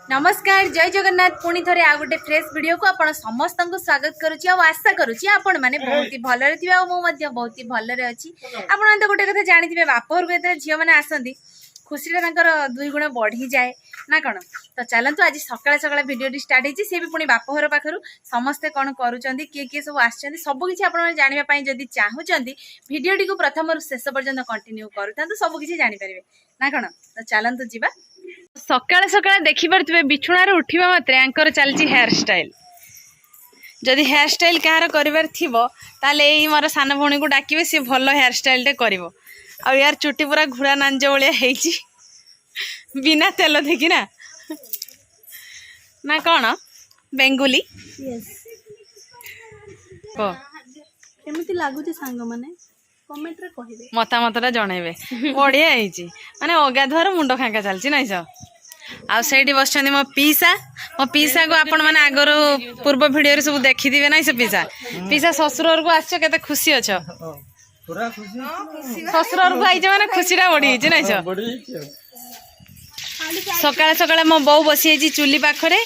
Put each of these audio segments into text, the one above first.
नमस्कार जय जगन्नाथ पुणी थे आ गए फ्रेश वीडियो को आपण समस्त को स्वागत करुच्ची आशा करुच्ची आपण मैंने बहुत ही भलरे थे मुझे बहुत ही भलरे अच्छी आपण तो गोटे कथा जानी बापर को जो झील मैंने आसती खुशी दुई गुण बढ़ी जाए ना कौन तो चलतु आज सकाଳେ सकाଳେ भिडियो स्टार्ट होती सी भी पुणी बापघर पाखु समस्ते कौन करुँच किए सब आसबुकि आपड़ी जानापी चाहूँगी भिडियोटी को प्रथम शेष पर्यटन कंटिन्यू करूँ सबकि जानीपर ना कौन तो चलतु जा सकाଳେ सकाଳେ देखिपे बिछुणार उठा मात्रे आंकर चलती हेयर स्टाइल जदि हेयर स्टाइल कहार कर मोर सान भौणी को डाकिबे सी भल हेयर स्टाइल टे कर यार चुटी पूरा घुड़ा नांज भाया बिना तेल देखी ना ना कौन बेंगुली केमिति लागुची सांग माने कमेंट रे कहिबे मतामतटा जनइबे बढ़िया होईची माने अगाधुआर मुंड खांका चलची नाइस आ सेठी बसछन्ती मो पीसा को आपण माने आगर पूर्व वीडियो रे सब देखि दिबे नाइस पीसा ससुर को आछो केते खुशी अछो पूरा खुशी ससुर को आइछ माने खुशीटा बढ़ी हिची नाइस सकाळे सकाळे मो बौ बसी आइची चुली पाखरे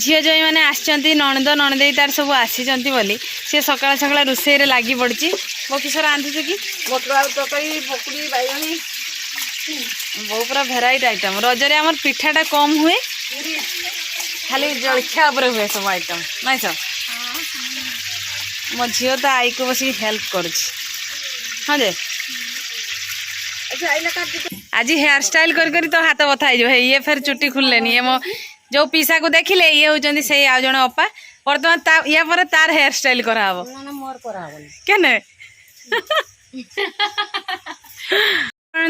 झील जई मैंने आसचंती नणद नणदे तार सब आसीचंती बोली सी सकाळ सकाळ रोषे रे लागी पड़ची बो किस रांधुଛୁ कि मटरा तकई पकुड़ी बाइगणी बो पूरा भेराइटी आइटम रजरे आमर पिठाटा कम हुए खाली जलखिया उपरे हुए सब आइटम नाइ सर मो झील तो आई को बस हेल्प करुच्ची हाँ जे आज हेयर स्टाइल कर तो हाथ बथा ये फिर चुट्टी खुललेनी ये मो जो पीसा को देखिले ये होचंदी से आ जण अपा वर्तमान या पर तार हेयर स्टाइल कराबो ना मोर कराबो केने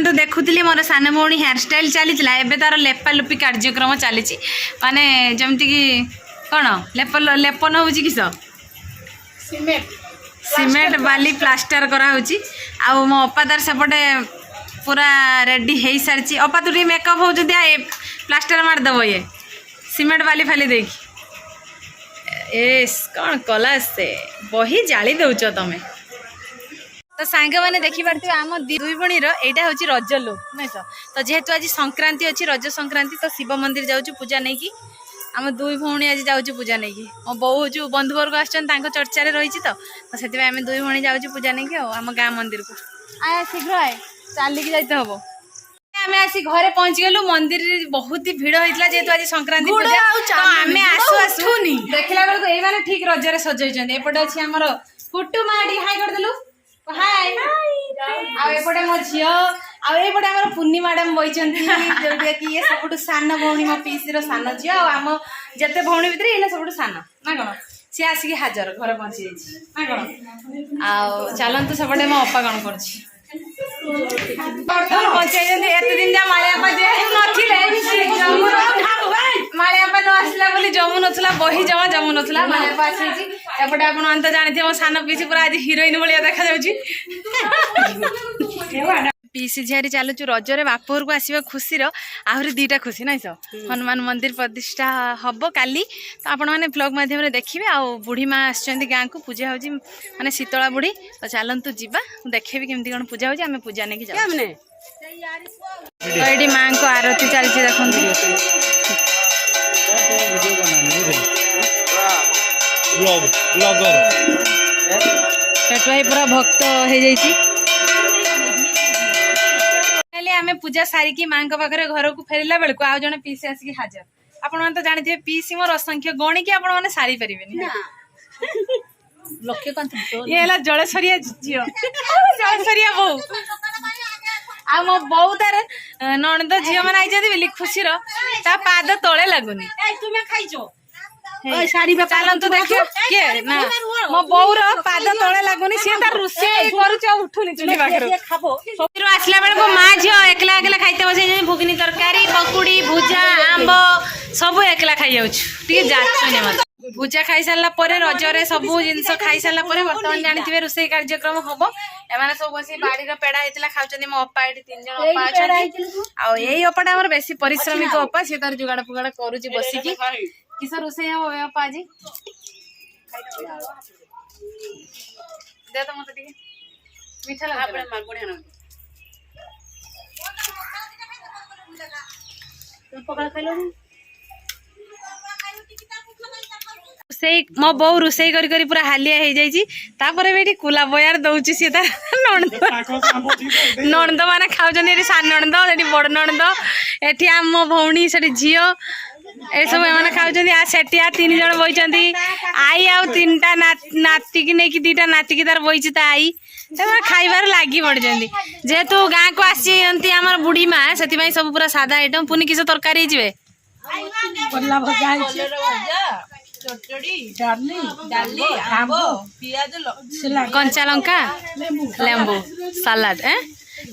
तो देखुली मोर सान भौणी हेयर स्टाइल चली एबे तार लेपा लुपी कार्यक्रम चली माने जमती कि कौन लेपन होउची किस सीमेंट बाली प्लास्टर करा होउची आ मो अपा तार सेपटे पूरा रेडी हो सारी अपा तू मेकअप हो प्लास्टर मारदेव ये सीमेंट बाली फाली देखी एस कौन कला से बही जाली दौच तमें तो सांग मैंने देखिपे आम दुई भणी यहाँ हूँ रज लुक नाइस तो जेहेतु आज संक्रांति अच्छी रज संक्रांति तो शिव मंदिर जाऊँ पूजा नहीं कि आम दुई भौणी आज जाऊँ पूजा नहीं कि मो बो हूँ बंधुवर्ग आसान चर्चा रही तो से आम दुई भौणी जाऊँ पूजा नहीं कि आम गाँ मंदिर को आए शीघ्र आए चलिकी जाते हम आम आसी घरे पहुंची गलु मंदिर बहुत ही भिड़ होता जेहेतु आज संक्रांति पूजा आम आसु आसु देखला बेलू ये मैंने ठीक रजरे सजाई एपटे अच्छी आमर कुटु माटी हाई करदेलु हाय आउपटे मो झी आउपटे आम पुन्नी मैडम बही जोटा कि ये सब सान भौणी मो पीसी सान झी आम जिते भौणी भितर ये सब सान ना कौन सी आसिक हाजर घर पहुंची जाइए ना कौन आ चलतु सेपटे मो अपा कौन कर एत दिन जा मालियापा मालियापा न आसला बोली जमु नथुला बही जमा जमु नथुला मालियापा आसी एपटे आपण तो जानते मो सान पीसी पूरा आज हिरोइन भाया देखा जाउची पीसी झियारी चलुचु रजरे बापघर को आसवा खुशी आहरी दीटा खुशी नाइस हनुमान मंदिर प्रतिष्ठा हम काली तो आपण मैंने ब्लॉग माध्यम देखिए आ बुढ़ी माँ आसुँच गाँव को पूजा हो माने शीतला बुढ़ी तो चलतु जीवा देखेबी केमती कौन पूजा हो आम पूजा नहीं जाए तो ये माँ को आरती चलती देखते पूरा भक्त हो जाइए आम पूजा सारिकी माँ पाखे घर को फेरला बेलू आउ जड़े पीसी आसिक हाजर आपण तो जानते पीसी मोर असंख्य गणिकी आपण मैंने सारी पारे ये जलसरिया झील जलसरिया बो आ मो बो तार नणद झील मैंने आई बोली खुशी पाद तले लगुनि चलतु देखिए किए ना मो बौर पाद तले लगुनि सी तार रोषे करुनी चुली पाखे आसला बेलू माँ झील एकला एकला खाइते बस भुगनी तरकारी पकुड़ी भुजा आंब सब एकला खाई जाचुने मत भुजा खाई सारा रजरे सब जिनस खाई सारा बर्तमान जानते रोषे कार्यक्रम हम एम सब बस बाड़ी पेड़ा होता खाऊँ मो अपा ये 3 जन अपा अच्छा यही अपाटा आम बेसी परिश्रमिक अपा सी तार जुगाड़ फुगाड़ करुच्ची बसिकी किस रोषे हम अपा आज दे तो मत मीठा लगे पकड़ा खाइल ସେଇ ମୋ ବୋଉ ରୋଷେଇ କରି କରି ପୁରା ହାଲିଆ ହେଇଯାଇଛି ତାପରେ ବି ଏଠି କୁଲା ବୟାର ଦଉଛି ସିଏ ତା ନଣନ୍ଦ ମାନେ ଖାଉଛନ୍ତି ଏଠି ସାନ ନଣନ୍ଦ ସେଠି ବଡ ନଣନ୍ଦ ଏଠି ଆମ ଭଉଣୀ ସେଠି ଝିଅ ଏସବୁ ଏମାନେ ଖାଉଛନ୍ତି ଆଉ ସେଠି ଆଉ 3 ଜଣ ବଇଛନ୍ତି ଆଈ ଆଉ 3ଟା ନାତିକି ନେଇକି 2ଟା ନାତିକି ତାର ବଇଛି ତା ଆଈ ସେମାନେ ଖାଇବାରେ ଲାଗି ପଡିଛନ୍ତି ଯେହେତୁ ଗାଁକୁ ଆସିଛନ୍ତି ଆମର ବୁଢୀ ମା ସେଥିପାଇଁ ସବୁ ପୁରା ସାଧା ଆଇଟମ ପୁଣି କିସ ତରକାରୀ ହେଇଯିବେ କଞ୍ଚା ଲଙ୍କା ଲେମ୍ବୁ ସାଲାଡ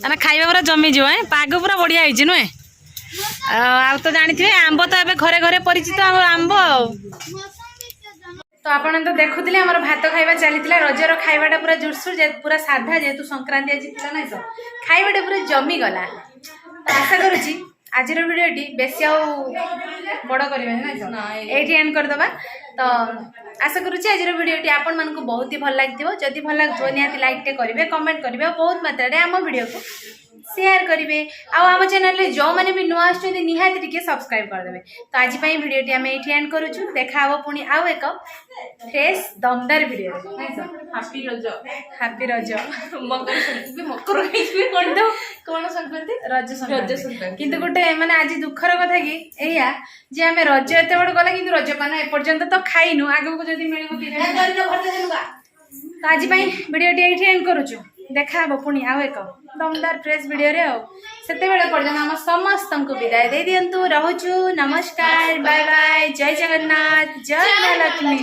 ମାନେ ଖାଇବା ପୁରା ଜମିଯିବ ପାଗ ପୁରା ବଢିଆ ହେଇଛି ନୁହେଁ ଆଉ ତ ଜାଣିଥିବେ ଆମ୍ବ ତ ଏବେ ଘରେ ଘରେ ପରିଚିତ ଆମର ଆମ୍ବ ଆଉ ତ ଆପଣ ତ ଦେଖୁଥିଲେ ଆମର ଭାତ ଖାଇବା ଚାଲିଥିଲା ରଜର ଖାଇବାଟା ପୁରା ଜୁରସୁର ପୁରା ସାଧା ଯେହେତୁ ସଂକ୍ରାନ୍ତି ଆଜି ଥିଲା ନାଇଁ ତ ଖାଇବାଟା ପୁରା ଜମିଗଲା ଆଶା କରୁଛି ଆଜିର ଭିଡ଼ିଓଟି ବେଶୀ ଆଉ ବଡ଼ କରିବାନି ନାଇଁ ତ ଏଇଠି ଏଣ୍ଡ କରିଦେବା ତ ଆଶା କରୁଛି ଆଜିର ଭିଡ଼ିଓଟି ଆପଣମାନଙ୍କୁ ବହୁତ ହି ଭଲ ଲାଗିଥିବ ଯଦି ଭଲ ଲାଗୁଥିବ ନିହାତି ଲାଇକ୍ଟେ କରିବେ କମେଣ୍ଟ କରିବେ ଆଉ ବହୁତ ମାତ୍ରାରେ ଆମ ଭିଡ଼ିଓକୁ शेयर करेंगे आम चैनल जो मैंने भी नुआ निहाती टिके सब्सक्राइब करदे तो आज भिडियोटी आम ये एंड करूँ देखा पुणी आउ एक फ्रेश दमदार भिडियो हैप्पी रज मकर कौन संक्रांति रज संक्रांति किंतु गोटे माने आज दुखर कथा कि एया जे आम रज एत बड़ गला कि रज पान एपर्यंत तो खाइनु आगु को जदि मिलिबो कि तो आज भिडियोटी ये एंड करूँ देखा पुणी आउ एक दमदार फ्रेश वीडियो रे से पर्यटन आम समस्त को विदाय दे दिंतु रोचु नमस्कार बाय बाय जय जगन्नाथ जय महालक्ष्मी।